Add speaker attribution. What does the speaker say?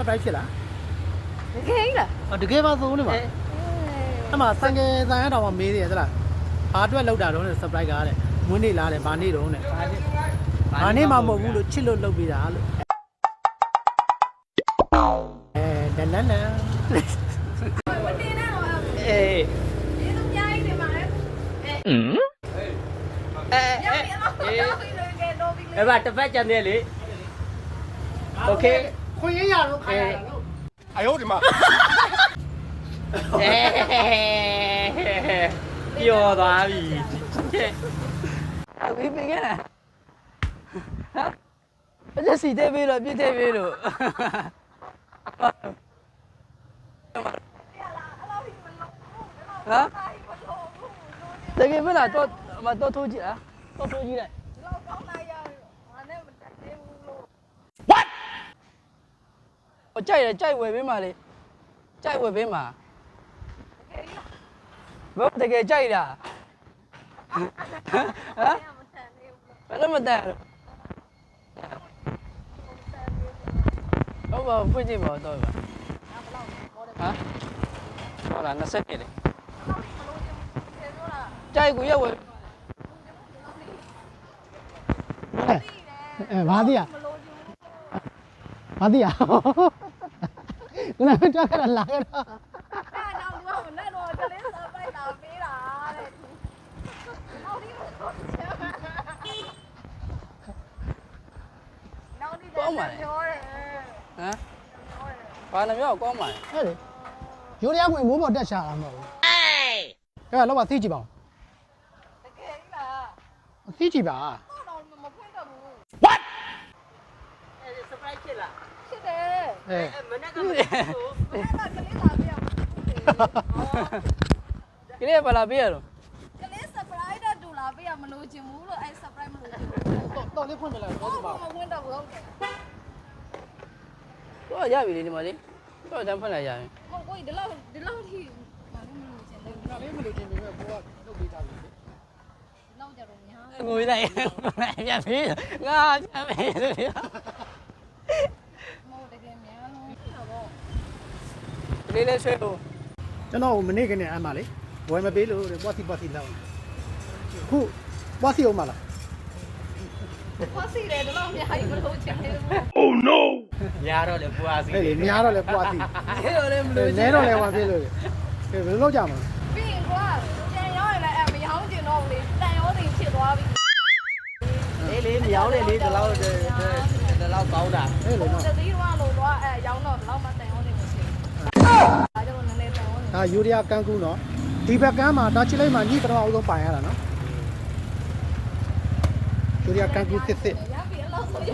Speaker 1: surprise ဖြစ်လား
Speaker 2: တကယ်လား
Speaker 1: တကယ်ပါသုံးနေပါအဲ့မှာဆိုင်ကယ်ဆိုင်ရတော့မေးသေးတယ်သလားဘာအတွက်လောက်တာတော့ surprise ကားတဲ့မွေးနေ့လားတဲ့ဘာနေ့တော့နဲ့ဘာနေ့မှမဟုတ်ဘူးလို့ချစ်လို့လုပ်ပေးတာလို့လန်လန်လန်
Speaker 2: မတင်နဲ့တော့
Speaker 1: အေး
Speaker 2: ဒီလိုပြိုင်းနေမှာလေ
Speaker 3: အဲ့ဘာတစ်ဖက်ကြံနေလေโอเค
Speaker 1: ခွင့်ရရတော့ခိုင်းရတာလို့
Speaker 4: 哎呦我的妈！
Speaker 3: ပြောသွားပြီ
Speaker 5: အခုပြင်ခဲ့လားဟမ်အကျစီတဲပေးလို့ပြစ်တဲပေးလို့ဟမ်တကယ်မလားတော့မတော့ထိုးကြည့်လားတော့ထိုးကြည့်လိုက်
Speaker 2: လောက်ကောင်းလိုက်ရဟာနဲ့မတက်သေးဘူးလို့
Speaker 5: ဟိုကြိုက်တယ်ကြိုက်ဝယ်ပေးမှာလေကြိုက်ဝယ်ပေးမှာဘာတကယ်ကြိုက်တာဟမ်ဘယ်လိုမတန်ဟုတ်ပါဖွင့်ကြည့်ပါတော့ပါဟမ်ဟုတ်လား20ပြည့်လေကြိုက်ကိုရောက်ဝယ်
Speaker 1: ဘာသိရဘာသိရခုနကကြောက်ခါလာခဲ့တော့
Speaker 2: အဲ့တော့ဒီကမနဲ့တော့ကလေးစားပိုက်တာပေးတာတဲ့နောက်ဒီတော့နောက်ဒီတော့ပြောတယ်
Speaker 5: ဟမ်ဘာနှမျိုးကောင်းပါလဲ
Speaker 1: ဟဲ့လေရိုးရဝင်မိုးပေါ်တက်ချတာမဟုတ်ဘူးအဲ့လောက်ပါသိကြည့်ပါဦး
Speaker 2: တကယ်လား
Speaker 1: သိကြည့်ပါ
Speaker 2: တော့မဖွင့်တော့ဘူး
Speaker 3: အဲ့ surprise ဖြစ်လား
Speaker 2: ဖြစ်တယ်
Speaker 1: အဲ
Speaker 3: မနေ့ကမနေ့က
Speaker 2: အဲ့ဒါကလေးလာပြအောင်
Speaker 5: ကလေးဘာလာပေးရတော့
Speaker 2: ကလေး surprise တော့တူလာပြမလို့ချင်ဘူးလို့အဲ့ surprise မလို့ချင်ဘူး
Speaker 1: တော့လေးဖွင့်ပြလိုက်တော့ဒီမှာ
Speaker 2: မဝင်တော့ဘူးဟုတ်တယ်
Speaker 5: တော့ရပြီလေဒီမှာလေတော့တန်းဖွင့်လိုက်ရရင်
Speaker 2: ဟုတ်ကိုဒီလောက်ထိမလို့ချင်တယ်
Speaker 1: ဒါလေးမလို့တင်ပေမဲ့ကိုကလုပ်ပေးထားပြီ
Speaker 2: လောက်ကြတော့ညာ
Speaker 5: ငွေလိုက်ပြန်ပြီငါပြန်ပြီ
Speaker 2: မဟုတ်တကယ်များလုံးတော့
Speaker 5: ကလေးလေးဆွဲလို့
Speaker 1: ကျွန်တော်မနေ့ကနေအမှလေဝယ်မပေးလို့ပွားစီလောက်ခုပွားစီအောင်မလား
Speaker 2: ဖွားစီတယ်ဒီလောက်များကြီးမလို့ချင်တယ်
Speaker 4: Oh no！
Speaker 3: ညာတော့လေပွားစီ
Speaker 1: ဟဲ့လေများတော့လေပွားစီ
Speaker 5: နေတော့လည်းမလို့
Speaker 1: နဲတော့လေဝါပြေးလို့ဘယ်လိုလုပ်ကြမလဲ
Speaker 2: ပြီးရင်ကွာပြန်ရောက်ရင်လည်းအမရောင်းကျင်တော့ဘူးလေတန်ရောတင်ဖြစ်သွားပြီ
Speaker 3: လေးလေးမြောင်းလေလေးဒီလောက်ဒီလောက်ကောင်းတာ
Speaker 1: ဟဲ့လေနော်
Speaker 2: တသီးတော့လို့တော့အဲရောင်းတော့လောက်မှတန်ရောတင်မရှိဘူးဒါကြောင့်နည်းနည်းတန်ရောတင်
Speaker 1: ဒါယူရီးယားကန်းကူးနော်ဒီဘက်ကန်းမှာဒါချစ်လိုက်မှာညှိပထမအောင်ဆုံးပိုင်ရတာနော်ယူရီးယားကန်းကူးစစ်
Speaker 2: ရပြီအလောက်ဆိုရ